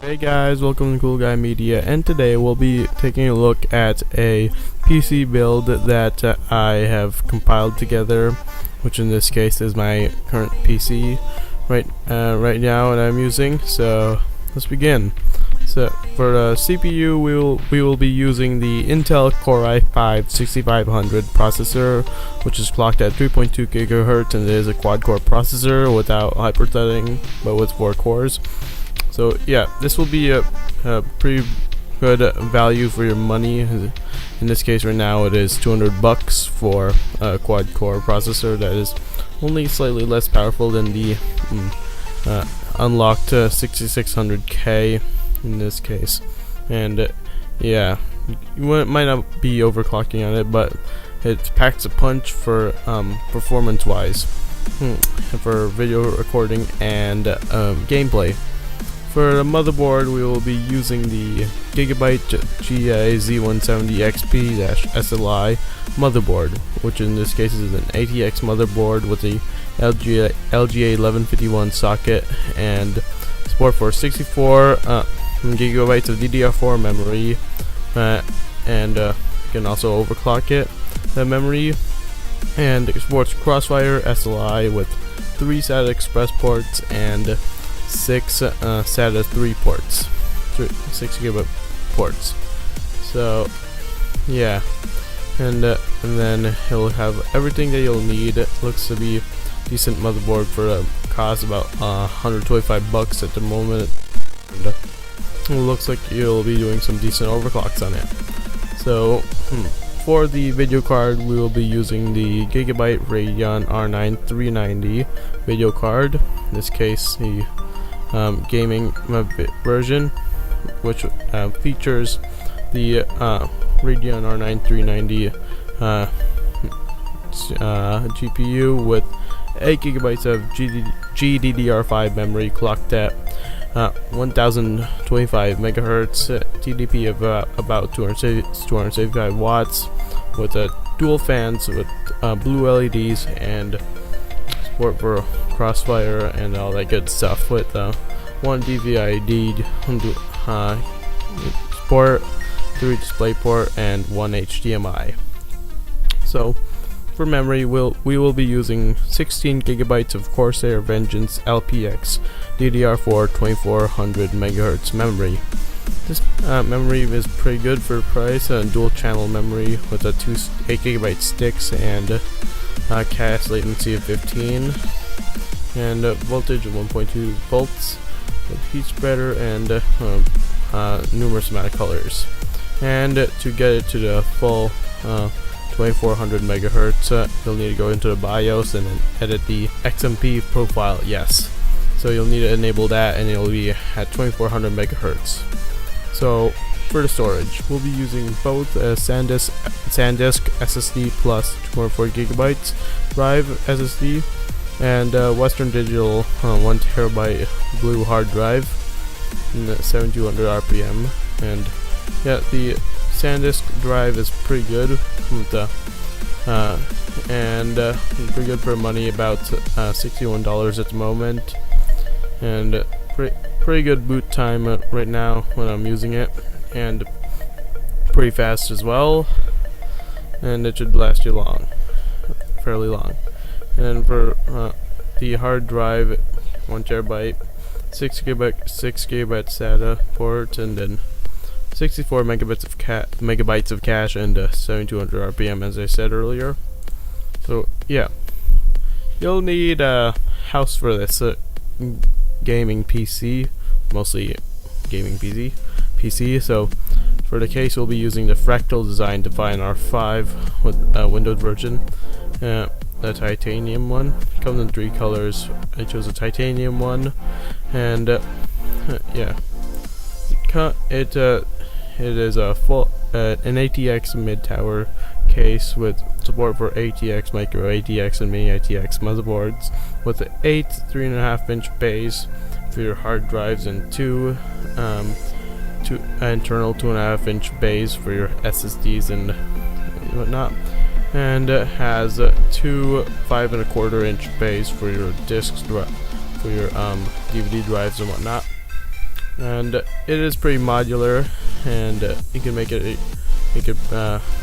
Hey guys, welcome to Coolguy Media, and today we'll be taking a look at a PC build that I have compiled together, which in this case is my current PC right now and I'm using. So let's begin. So for the CPU, we will be using the Intel Core i5 6500 processor, which is clocked at 3.2 GHz, and it is a quad-core processor without hyper-threading, but with 4 cores. So yeah, this will be a pretty good value for your money. In this case right now it is $200 for a quad-core processor that is only slightly less powerful than the unlocked 6600K in this case. And yeah, you might not be overclocking on it, but it packs a punch for performance-wise, for video recording and gameplay. For the motherboard, we will be using the Gigabyte GA-Z170XP-SLI motherboard, which in this case is an ATX motherboard with a LGA1151 socket and support for 64 gigabytes of DDR4 memory, and you can also overclock it, the memory, and it supports Crossfire SLI with 3 SATA Express ports and 6 SATA 3 ports, 6 gigabit ports. So yeah, and then he'll have everything that you'll need. It looks to be decent motherboard for a cost about $125 at the moment. And it looks like you'll be doing some decent overclocks on it. So for the video card, we will be using the Gigabyte Radeon R9 390 video card. In this case, the gaming version, which features the Radeon R9 390 GPU with 8 gigabytes of GDDR5 memory clocked at 1025 megahertz, TDP of about 275 watts, with dual fans with blue LEDs and support for Crossfire and all that good stuff, with 1 DVI-D port, 3 DisplayPort, and 1 HDMI. So for memory, we will be using 16 gigabytes of Corsair Vengeance LPX DDR4 2400 megahertz memory. This memory is pretty good for the price, dual channel memory with 2 8 gigabyte sticks and cache latency of 15, and voltage of 1.2 volts, with heat spreader and numerous amount of colors. And to get it to the full 2400 megahertz, you'll need to go into the BIOS and then edit the XMP profile. Yes, so you'll need to enable that, and it'll be at 2400 megahertz. So for the storage, we'll be using both a SanDisk SSD plus 240 gigabytes drive SSD and Western Digital 1 terabyte blue hard drive in 7200 RPM. And yeah, the SanDisk drive is pretty good with pretty good for money, about $61 at the moment, and pretty good boot time right now when I'm using it, and pretty fast as well, and it should last you fairly long. And for the hard drive, 1 terabyte, 6 gigabyte SATA port, and then 64 megabytes of cache, and 7200 RPM, as I said earlier. So yeah, you'll need a house for this gaming PC, mostly gaming PC. So for the case, we'll be using the Fractal Design Define R5 with Windows version, the titanium one. It comes in 3 colors. I chose a titanium one, and yeah, it is a full an ATX mid-tower case with support for ATX, micro ATX, and mini ATX motherboards, with 8 3.5-inch bays for your hard drives, and 2 internal 2.5-inch bays for your SSDs and whatnot, and has 2 5.25-inch bays for your discs, for your DVD drives and whatnot. and it is pretty modular, and you can make a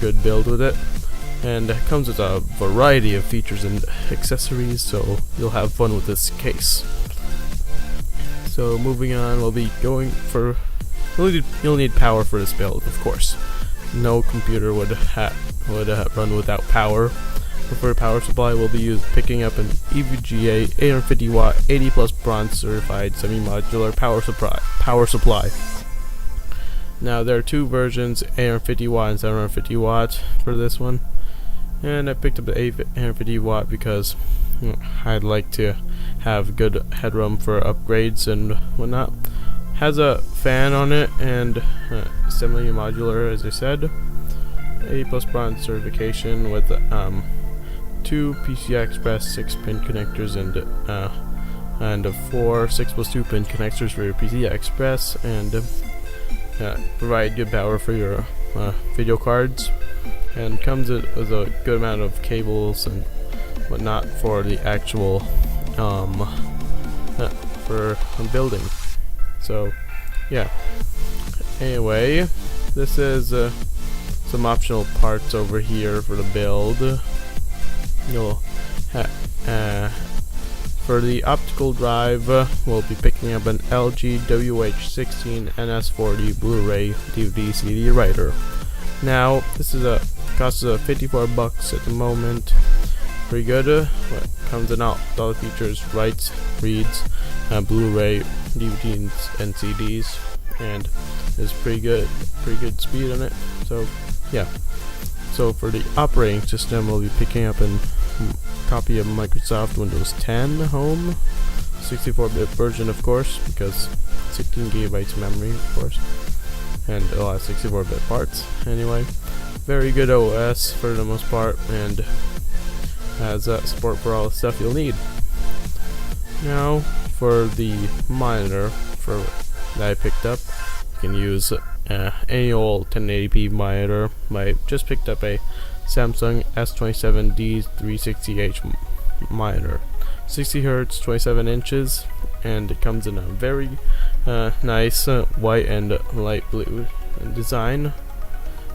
good build with it, and it comes with a variety of features and accessories, so you'll have fun with this case. So moving on, we'll be going for you'll need power for this build, of course. No computer would run without power. For a power supply, we'll be picking up an EVGA 850 watt 80 plus bronze certified semi-modular power supply. Now there are two versions, 850 watt and 750 watt for this one, and I picked up the 850 watt because I'd like to have good headroom for upgrades and whatnot. Has a fan on it and semi-modular, as I said. 80 plus bronze certification with two PCI Express 6-pin connectors and four 6+2 pin connectors for your PCI Express, and provide good power for your video cards, and comes with a good amount of cables and whatnot for the actual for building. So yeah, anyway, this is some optional parts over here for the build. You'll for the optical drive, we'll be picking up an LG WH16 NS40 Blu-ray DVD CD writer. Now this is costs $54 at the moment. Pretty good. Comes in all the features: writes, reads, Blu-ray, DVDs, and CDs, and is pretty good speed on it. So yeah. So for the operating system, we'll be picking up a copy of Microsoft Windows 10 Home, 64-bit version, of course, because 16 gigabytes memory, of course, and a lot of 64-bit parts. Anyway, very good OS for the most part, and has support for all the stuff you'll need. Now for the monitor that I picked up, you can use any old 1080p monitor. I just picked up a Samsung S27D 360H monitor, 60 Hz, 27 inches, and it comes in a very nice white and light blue design,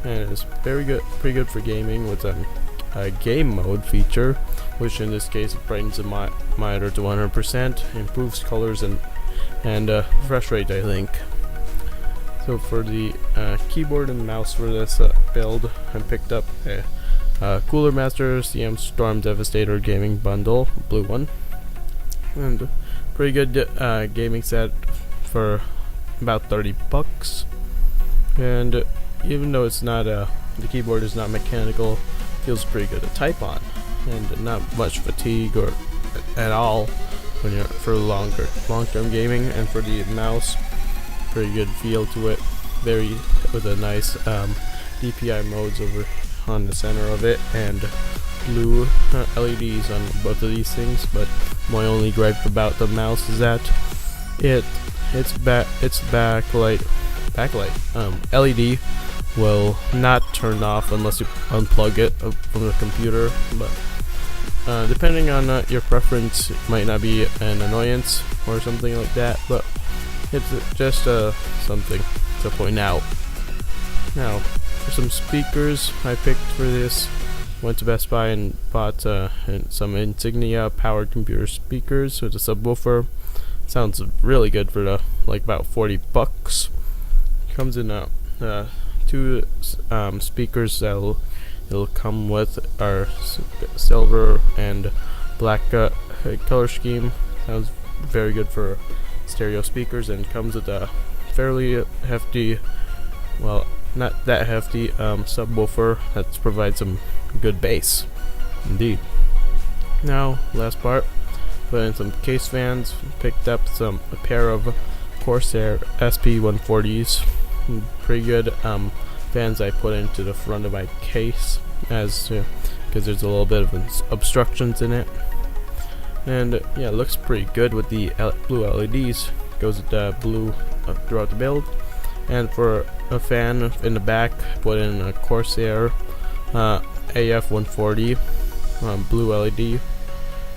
and it's very good, pretty good for gaming with a game mode feature, which in this case brightens the monitor to 100%, improves colors and refresh rate, I think. So for the keyboard and mouse for this build, I picked up a Cooler Master CM Storm Devastator gaming bundle, blue one, and pretty good gaming set for about $30. And even though it's not the keyboard is not mechanical, feels pretty good to type on, and not much fatigue or at all when you're for long-term gaming. And for the mouse, pretty good feel to it, with a nice DPI modes over on the center of it, and blue LEDs on both of these things. But my only gripe about the mouse is that its backlight LED will not turn off unless you unplug it from the computer. But depending on your preference, it might not be an annoyance or something like that, but it's just something to point out. Now, for some speakers I picked for this, went to Best Buy and bought some Insignia powered computer speakers with a subwoofer. Sounds really good for about $40. Comes in two speakers that'll come with our silver and black color scheme. Sounds very good for stereo speakers, and comes with a fairly hefty, well, not that hefty subwoofer that provides some good bass indeed. Now last part, put in some case fans. Picked up a pair of Corsair SP140s, pretty good fans I put into the front of my case, because there's a little bit of obstructions in it. And yeah, it looks pretty good with the blue LEDs. Goes with blue throughout the build. And for a fan in the back, put in a Corsair AF140 blue LED,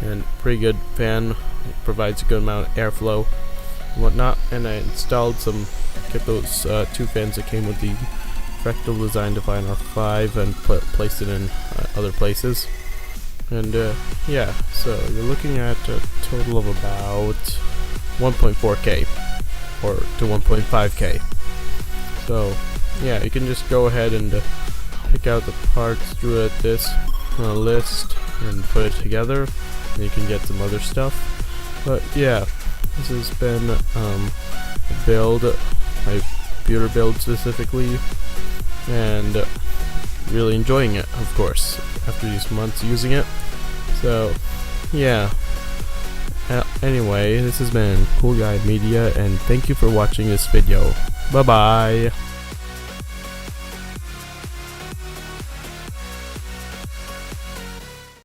and pretty good fan. It provides a good amount of airflow and whatnot. and I installed get those two fans that came with the fractal design Divine R5 and placed it in other places. And yeah, so you're looking at a total of about 1.4k or to 1.5k. So yeah, you can just go ahead and pick out the parts through this list and put it together, and you can get some other stuff. But yeah, this has been a build, my computer build specifically, and really enjoying it, of course, after these months using it. So yeah, anyway, this has been Coolguy Media, and thank you for watching this video. Bye bye.